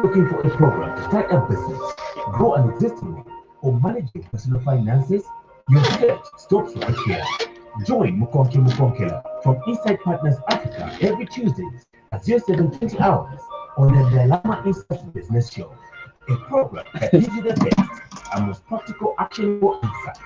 looking for a program to start a business, grow an existing one, or manage your personal finances? Your search stops right here. Join Mukonkela from Inside Partners Africa every Tuesdays at 0720 hours on the Dalama Insights Business Show, a program that gives you the best and most practical, actionable insights.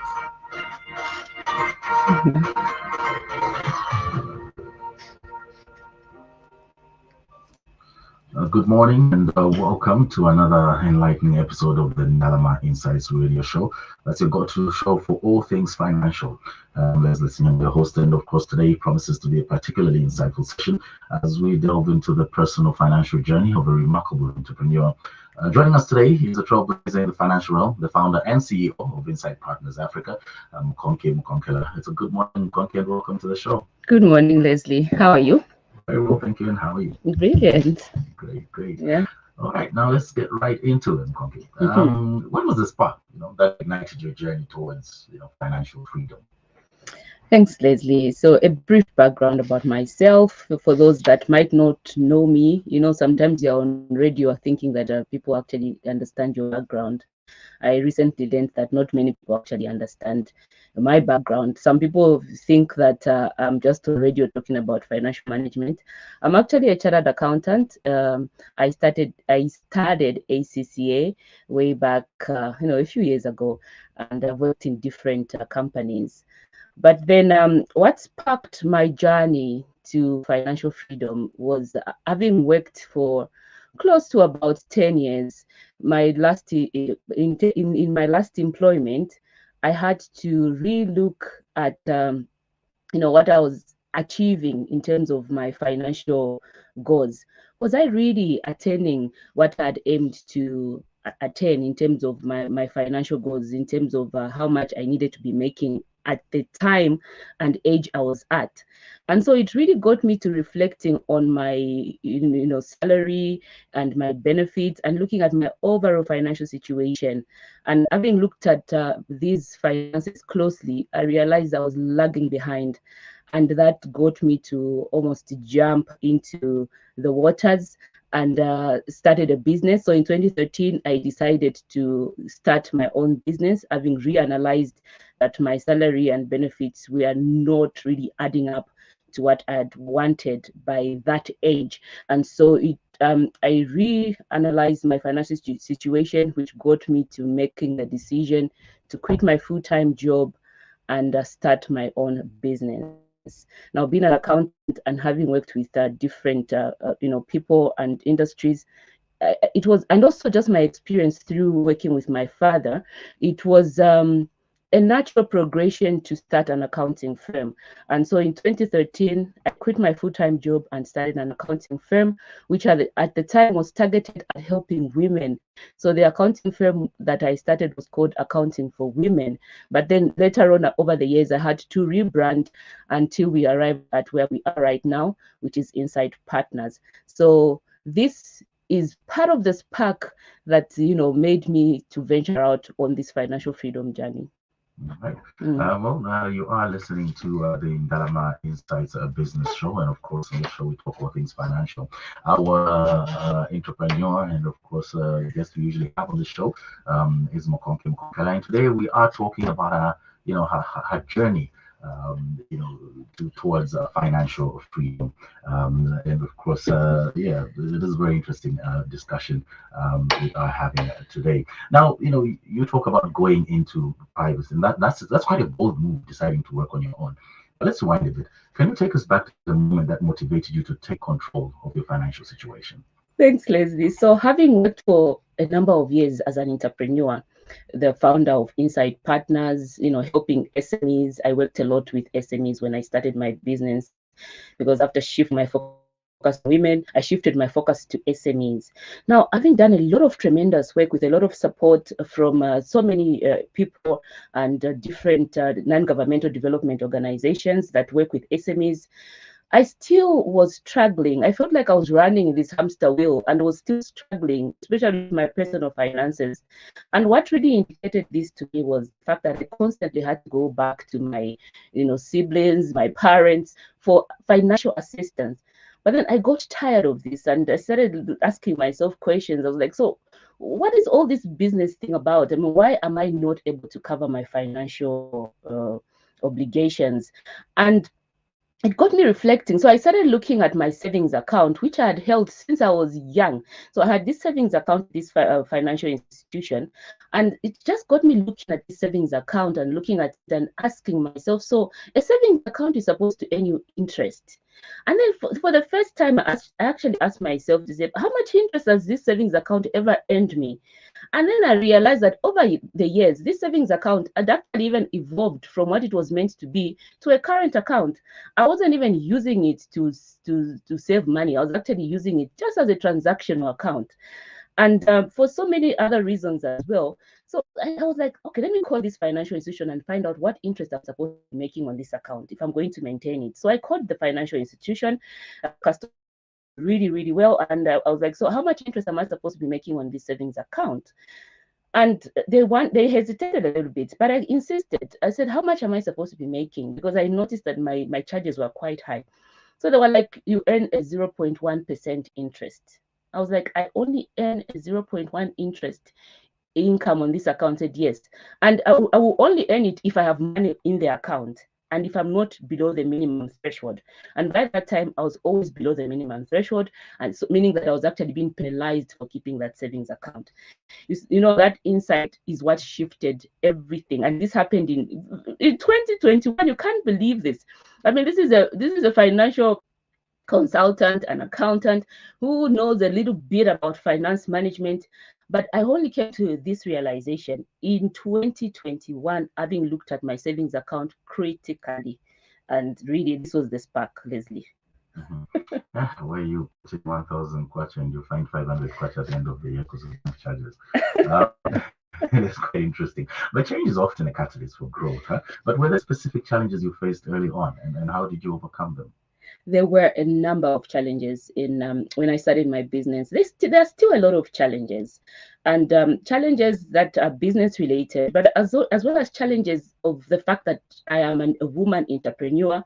Good morning and welcome to another enlightening episode of the Nalama Insights Radio Show. That's your go-to show for all things financial. Let's listen. I'm your host, and of course, today promises to be a particularly insightful session as we delve into the personal financial journey of a remarkable entrepreneur. Joining us today, he's a trailblazer in the financial realm, the founder and CEO of Inside Partners Africa, Mukonkela. It's a good morning, Mukonki, and welcome to the show. Good morning, Leslie. How are you? Very well, thank you. And how are you? Brilliant. Great. Yeah. All right, now let's get right into it, Mukonki. When was the spark, that ignited your journey towards, financial freedom? Thanks, Leslie. So a brief background about myself. For those that might not know me, sometimes you're on radio thinking that people actually understand your background. I recently learned that not many people actually understand my background. Some people think that I'm just on radio talking about financial management. I'm actually a chartered accountant. I started ACCA way back, a few years ago, and I've worked in different companies. But then what sparked my journey to financial freedom was having worked for close to about 10 years. My last in my last employment, I had to relook at what I was achieving in terms of my financial goals. Was I really attaining what I'd aimed to attain in terms of my financial goals, in terms of how much I needed to be making at the time and age I was at? And so it really got me to reflecting on my salary and my benefits and looking at my overall financial situation. And having looked at these finances closely, I realized I was lagging behind. And that got me to almost jump into the waters and started a business. So in 2013, I decided to start my own business, having reanalyzed that my salary and benefits were not really adding up to what I had wanted by that age. And so I reanalyzed my financial situation, which got me to making the decision to quit my full-time job and start my own business. Now, being an accountant and having worked with different, people and industries, it was, and also just my experience through working with my father, it was a natural progression to start an accounting firm. And so in 2013, I quit my full-time job and started an accounting firm, which at the time was targeted at helping women. So the accounting firm that I started was called Accounting for Women. But then later on, over the years, I had to rebrand until we arrived at where we are right now, which is Inside Partners. So this is part of the spark that made me to venture out on this financial freedom journey. Right. You are listening to the Dalama Insights Business Show, and of course, on the show we talk about things financial. Our entrepreneur, and of course, guest we usually have on the show is Mukonkela, and today we are talking about her journey. Towards financial freedom, and of course, it is a very interesting discussion we are having today. Now, you talk about going into privacy, and that's quite a bold move, deciding to work on your own. But let's rewind a bit. Can you take us back to the moment that motivated you to take control of your financial situation? Thanks, Leslie. So, having worked for a number of years as an entrepreneur, the founder of Inside Partners, helping SMEs. I worked a lot with SMEs when I started my business, because after shifting my focus on women, I shifted my focus to SMEs. Now, having done a lot of tremendous work with a lot of support from so many people and different non-governmental development organizations that work with SMEs, I still was struggling. I felt like I was running this hamster wheel and was still struggling, especially with my personal finances. And what really indicated this to me was the fact that I constantly had to go back to my, siblings, my parents for financial assistance. But then I got tired of this and I started asking myself questions. I was like, so what is all this business thing about? I mean, why am I not able to cover my financial obligations? And it got me reflecting. So I started looking at my savings account, which I had held since I was young. So I had this savings account, this financial institution, and it just got me looking at this savings account and looking at it and asking myself, so a savings account is supposed to earn you interest. And then for the first time, I actually asked myself to say, how much interest has this savings account ever earned me? And then I realized that over the years, this savings account had actually even evolved from what it was meant to be to a current account. I wasn't even using it to save money. I was actually using it just as a transactional account, and for so many other reasons as well. So I was like, okay, let me call this financial institution and find out what interest I'm supposed to be making on this account if I'm going to maintain it. So I called the financial institution, customer really, really well, and I was like, so how much interest am I supposed to be making on this savings account? And they hesitated a little bit, but I insisted. I said, how much am I supposed to be making? Because I noticed that my charges were quite high. So they were like, you earn a 0.1% interest. I was like, I only earn a 0.1 interest income on this account. Said yes. And I will only earn it if I have money in the account and if I'm not below the minimum threshold. And by that time, I was always below the minimum threshold, and so meaning that I was actually being penalized for keeping that savings account. You know, that insight is what shifted everything. And this happened in 2021. You can't believe this. I mean, this is a financial consultant, an accountant who knows a little bit about finance management. But I only came to this realization in 2021, having looked at my savings account critically. And really, this was the spark, Leslie. Where you put 1,000 kwacha and you find 500 kwacha at the end of the year because of charges. It's quite interesting. But change is often a catalyst for growth. Huh? But were there specific challenges you faced early on, and how did you overcome them? There were a number of challenges in when I started my business. There's still a lot of challenges, and challenges that are business related, but as well as challenges of the fact that I am a woman entrepreneur,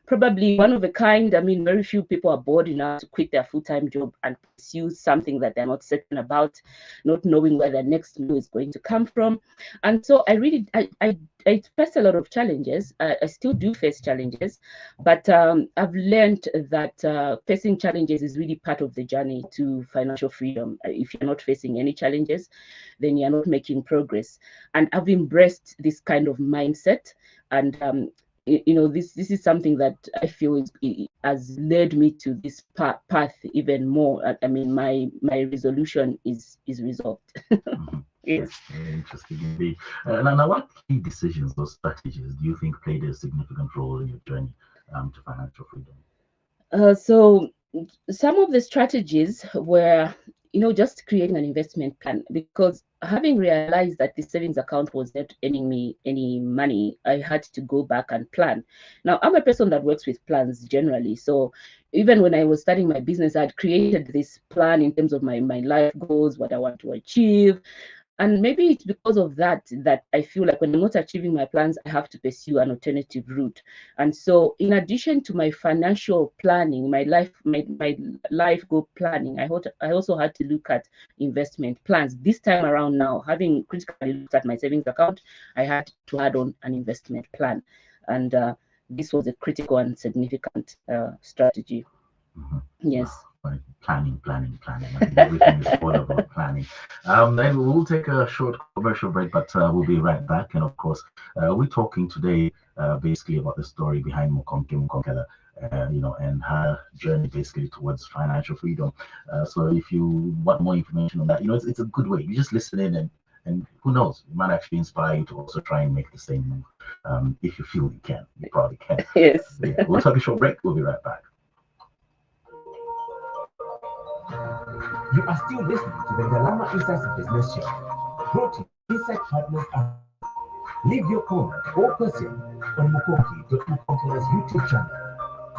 probably one of a kind. I mean, very few people are bored enough to quit their full-time job and pursue something that they're not certain about, not knowing where their next meal is going to come from. And so I faced a lot of challenges. I still do face challenges, but I've learned that facing challenges is really part of the journey to financial freedom. If you're not facing any challenges, then you're not making progress. And I've embraced this kind of mindset. And this is something that I feel has led me to this path even more. I mean, my resolution is resolved. Yes. Interesting indeed. Now, what key decisions or strategies do you think played a significant role in your journey to financial freedom? So some of the strategies were, just creating an investment plan, because having realized that the savings account was not earning me any money, I had to go back and plan. Now, I'm a person that works with plans generally. So even when I was starting my business, I had created this plan in terms of my life goals, what I want to achieve. And maybe it's because of that I feel like when I'm not achieving my plans, I have to pursue an alternative route. And so, in addition to my financial planning, my life goal planning, I also had to look at investment plans. This time around now, having critically looked at my savings account, I had to add on an investment plan. And this was a critical and significant strategy. Mm-hmm. Yes. Planning. I mean, everything is all about planning. Then we'll take a short commercial break, but we'll be right back. And of course, we're talking today basically about the story behind Mukonkela, and her journey basically towards financial freedom. So if you want more information on that, it's a good way. You just listen in and who knows, it might actually inspire you to also try and make the same move. If you feel you can, you probably can. Yes. Yeah, we'll take a short break. We'll be right back. You are still listening to the Galama Insights Business Show, brought to you Insight Partners. Leave your comment or question on Mukonkela's YouTube channel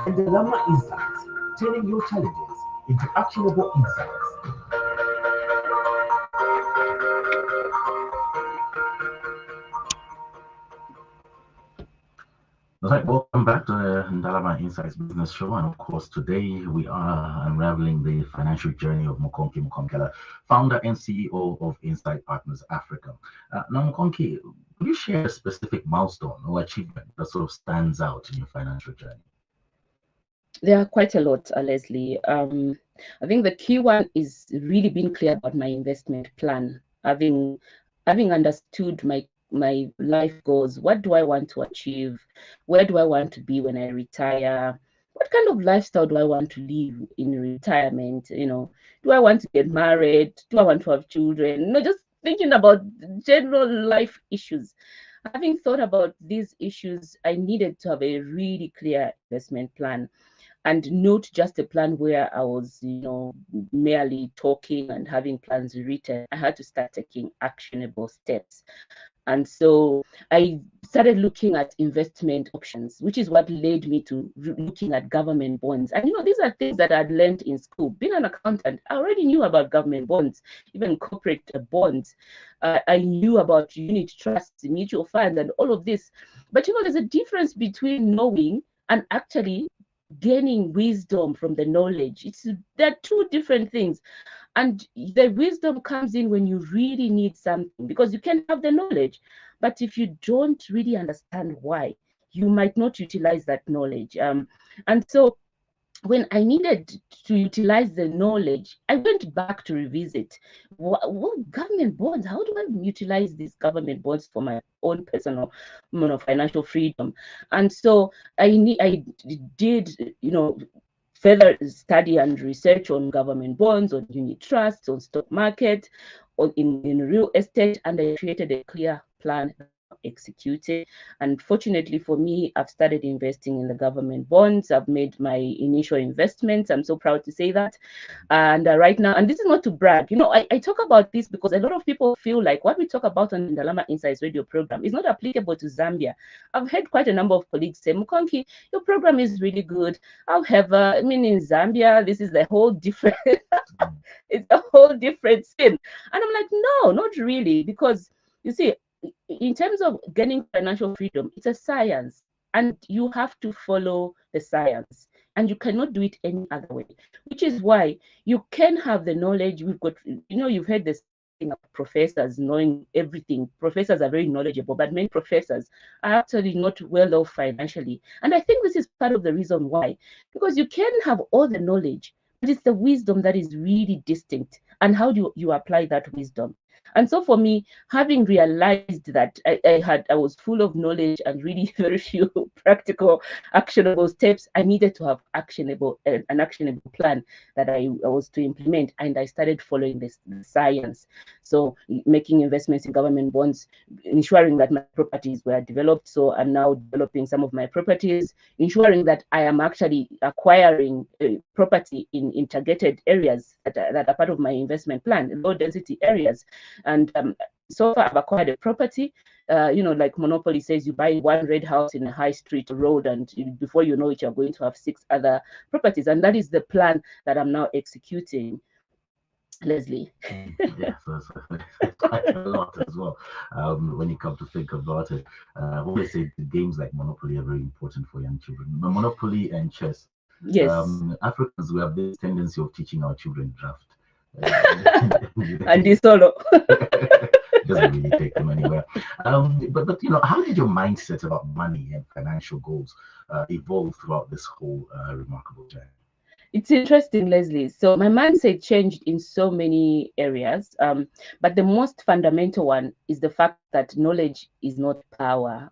and the Lama Insights, turning your challenges into actionable insights. All right, welcome back to the Ndalama Insights Business Show. And of course, today we are unraveling the financial journey of Mukonki Mukonkela, founder and CEO of Insight Partners Africa. Now, Mukonki, could you share a specific milestone or achievement that sort of stands out in your financial journey? There are quite a lot, Leslie. I think the key one is really being clear about my investment plan, having understood my life goals. What do I want to achieve? Where do I want to be when I retire? What kind of lifestyle do I want to live in retirement? Do I want to get married? Do I want to have children? Just thinking about general life issues. Having thought about these issues, I needed to have a really clear investment plan, and not just a plan where I was, merely talking and having plans written. I had to start taking actionable steps. And so I started looking at investment options, which is what led me to looking at government bonds. And these are things that I'd learned in school. Being an accountant, I already knew about government bonds, even corporate bonds. I knew about unit trusts, mutual funds, and all of this. But there's a difference between knowing and actually gaining wisdom from the knowledge. They're two different things. And the wisdom comes in when you really need something, because you can have the knowledge, but if you don't really understand why, you might not utilize that knowledge. And so when I needed to utilize the knowledge, I went back to revisit what government bonds, how do I utilize these government bonds for my own personal financial freedom? And so I did, further study and research on government bonds, on unit trusts, on stock market, in real estate, and I created a clear plan executed. And fortunately for me, I've started investing in the government bonds. I've made my initial investments. I'm so proud to say that. And right now, and this is not to brag, I talk about this because a lot of people feel like what we talk about on the Ndalama Insights radio program is not applicable to Zambia. I've heard quite a number of colleagues say, Mukonki, your program is really good. However, in Zambia, this is a whole different, it's a whole different scene. And I'm like, no, not really, because you see, in terms of gaining financial freedom, it's a science, and you have to follow the science, and you cannot do it any other way, which is why you can have the knowledge. We've got, you've heard this thing of professors knowing everything. Professors are very knowledgeable, but many professors are actually not well off financially. And I think this is part of the reason why, because you can have all the knowledge, but it's the wisdom that is really distinct. And how do you apply that wisdom? And so for me, having realized that I was full of knowledge and really very few practical, actionable steps, I needed to have an actionable plan that I was to implement. And I started following the science. So making investments in government bonds, ensuring that my properties were developed. So I'm now developing some of my properties, ensuring that I am actually acquiring property in targeted areas that are part of my investment plan, low density areas. And so far, I've acquired a property. Like Monopoly says, you buy one red house in a high street road, and before you know it, you're going to have 6 other properties. And that is the plan that I'm now executing. Leslie. Yes, that's quite a lot as well. When you come to think about it, I always say the games like Monopoly are very important for young children. Monopoly and chess. Yes. Africans, we have this tendency of teaching our children draft. And this solo. Doesn't really take them anywhere. But how did your mindset about money and financial goals evolve throughout this whole remarkable journey? It's interesting, Leslie. So my mindset changed in so many areas, but the most fundamental one is the fact that knowledge is not power.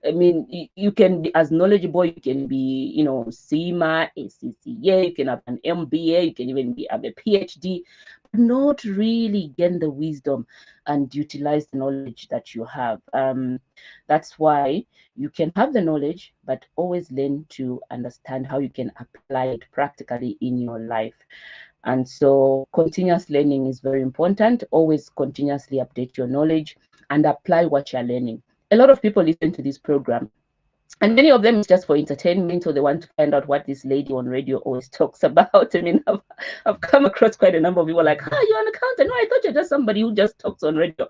You can be as knowledgeable, you can be, CIMA, ACCA, you can have an MBA, you can even have a PhD, but not really gain the wisdom and utilize the knowledge that you have. That's why you can have the knowledge, but always learn to understand how you can apply it practically in your life. And so continuous learning is very important. Always continuously update your knowledge and apply what you're learning. A lot of people listen to this program, and many of them is just for entertainment, or they want to find out what this lady on radio always talks about. I've come across quite a number of people like, you're an accountant. No, I thought you're just somebody who just talks on radio.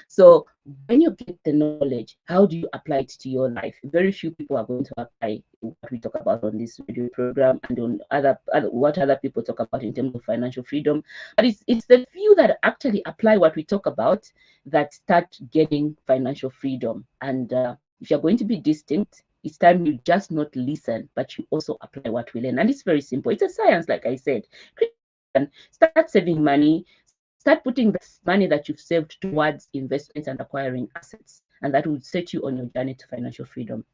So when you get the knowledge, how do you apply it to your life? Very few people are going to apply what we talk about on this video program and on other what other people talk about in terms of financial freedom. But it's the few that actually apply what we talk about that start getting financial freedom. And if you're going to be distinct, it's time you just not listen, but you also apply what we learn. And it's very simple. It's a science, like I said. Start saving money. Start putting that money that you've saved towards investments and acquiring assets, and that will set you on your journey to financial freedom.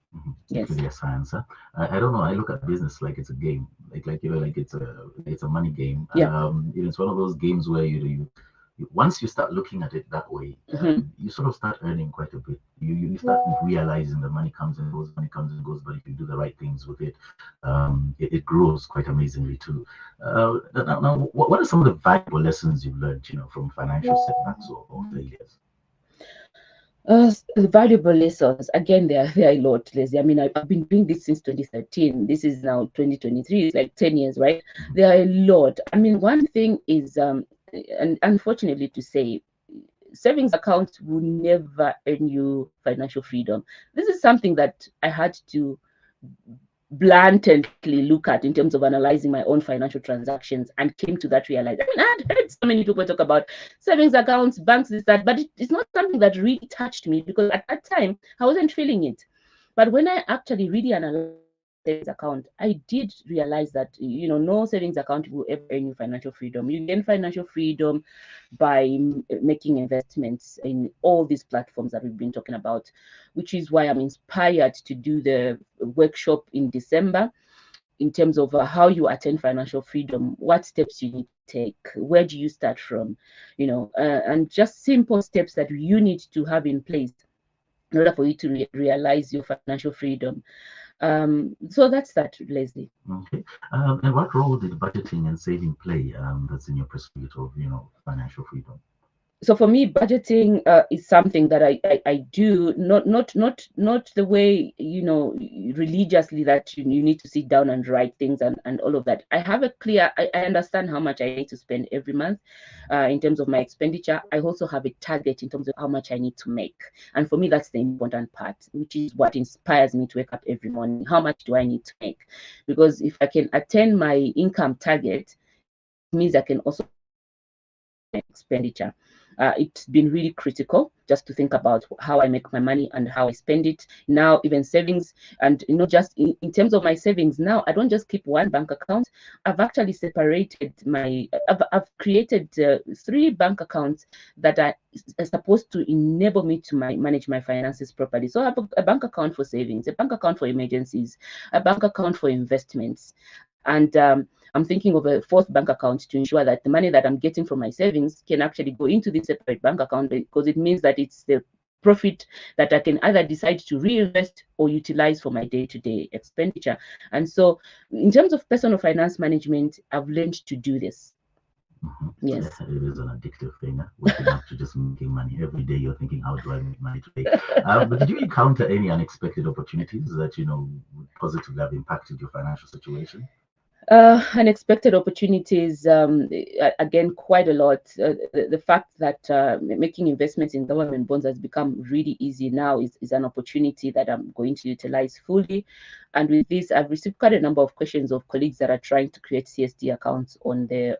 Yes. Really a science. Huh? I don't know. I look at business like it's a game, like like it's a money game. Yeah. It's one of those games where you once you start looking at it that way, you sort of start earning quite a bit. You start realizing the money comes and goes, money comes and goes, but if you do the right things with it, it grows quite amazingly too. Now, what are some of the valuable lessons you've learned, from financial setbacks or failures? The valuable lessons, again, there are a lot, Leslie. I mean, I've been doing this since 2013. This is now 2023. It's like 10 years, right? There are a lot. I mean, one thing is, and unfortunately to say, savings accounts will never earn you financial freedom. This is something that I had to bluntly look at in terms of analyzing my own financial transactions, and came to that realization. I mean, I had heard so many people talk about savings accounts, banks, this, that, but it's not something that really touched me, because at that time I wasn't feeling it. But when I actually really analyzed savings account, I did realize that no savings account will ever earn you financial freedom. You gain financial freedom by making investments in all these platforms that we've been talking about, which is why I'm inspired to do the workshop in December in terms of how you attain financial freedom, what steps you need to take, where do you start from, and just simple steps that you need to have in place in order for you to realize your financial freedom. So that's that, Leslie. Okay. And what role did budgeting and saving play, that's in your pursuit of, financial freedom? So for me, budgeting is something that I do, not the way, religiously, that you need to sit down and write things and all of that. I have a clear, I understand how much I need to spend every month in terms of my expenditure. I also have a target in terms of how much I need to make. And for me, that's the important part, which is what inspires me to wake up every morning. How much do I need to make? Because if I can attain my income target, it means I can also expenditure. It's been really critical just to think about how I make my money and how I spend it. Now, even savings, and just in terms of my savings, now I don't just keep one bank account. I've actually separated I've created 3 bank accounts that are supposed to enable me to manage my finances properly. So I have a bank account for savings, a bank account for emergencies, a bank account for investments, and I'm thinking of a 4th bank account to ensure that the money that I'm getting from my savings can actually go into this separate bank account, because it means that it's the profit that I can either decide to reinvest or utilize for my day-to-day expenditure. And so in terms of personal finance management, I've learned to do this. Yes. Yeah, it is an addictive thing. Waking up to just making money every day. You're thinking, how do I make money today? But did you encounter any unexpected opportunities that would positively have impacted your financial situation? Unexpected opportunities, again, quite a lot. The fact that making investments in government bonds has become really easy now is an opportunity that I'm going to utilize fully. And with this, I've received quite a number of questions of colleagues that are trying to create CSD accounts on the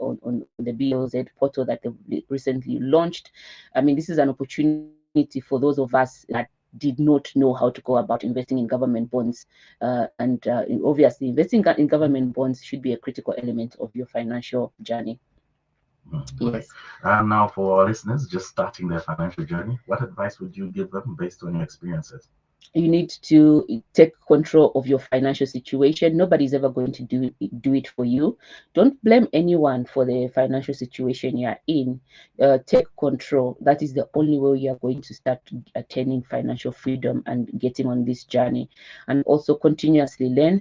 BOZ portal that they've recently launched. I mean, this is an opportunity for those of us that did not know how to go about investing in government bonds. And obviously, investing in government bonds should be a critical element of your financial journey. Yes. Now, for our listeners just starting their financial journey, what advice would you give them based on your experiences? You need to take control of your financial situation. Nobody's ever going to do it for you. Don't blame anyone for the financial situation you are in. Take control. That is the only way you are going to start attaining financial freedom and getting on this journey. And also continuously learn,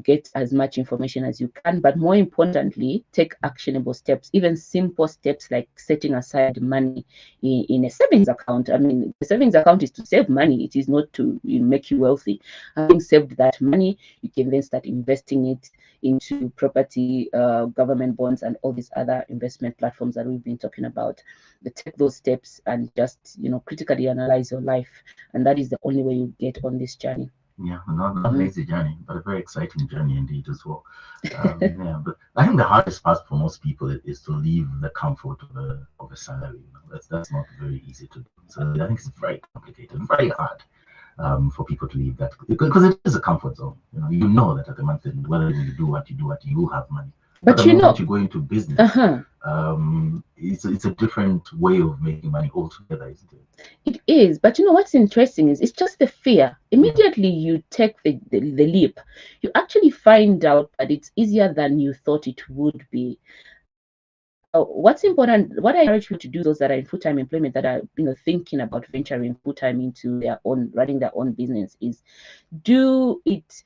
get as much information as you can. But more importantly, take actionable steps, even simple steps like setting aside money in a savings account. I mean, the savings account is to save money. It is not to make you wealthy. Having saved that money, you can then start investing it into property, government bonds, and all these other investment platforms that we've been talking about. But take those steps and just, critically analyze your life, and that is the only way you get on this journey. Yeah, not an easy journey, but a very exciting journey indeed as well. Yeah, but I think the hardest part for most people is to leave the comfort of a salary. That's not very easy to do. So I think it's very complicated, very hard for people to leave that, because it is a comfort zone. You know that at the month end, whether you do what you have money. But the moment you go into business, it's a different way of making money altogether, isn't it? It is, but what's interesting is it's just the fear. Immediately you take the leap, you actually find out that it's easier than you thought it would be. What's important, what I encourage people to do, those that are in full-time employment, that are thinking about venturing full-time into running their own business, is do it,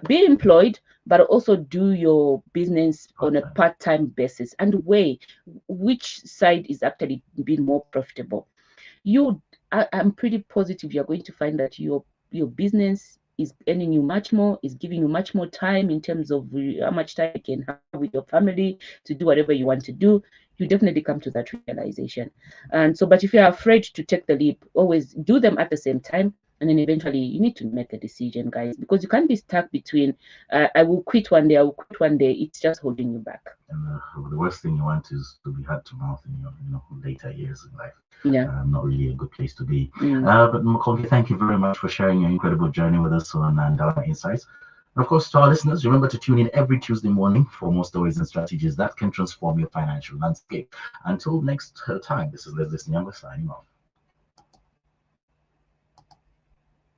be employed, but also do your business on a part-time basis, and weigh which side is actually being more profitable. I'm pretty positive you're going to find that your business is earning you much more, is giving you much more time in terms of how much time you can have with your family to do whatever you want to do. You definitely come to that realization. And so, but if you're afraid to take the leap, always do them at the same time. And then eventually you need to make a decision, guys, because you can't be stuck between I will quit one day, I will quit one day. It's just holding you back. And the worst thing you want is to be hand to mouth in your later years in life. Yeah. Not really a good place to be. But Mukonki, thank you very much for sharing your incredible journey with us on Ndalama Insights. And of course, to our listeners, remember to tune in every Tuesday morning for more stories and strategies that can transform your financial landscape. Until next time, this is Leslie Nyangwa signing off.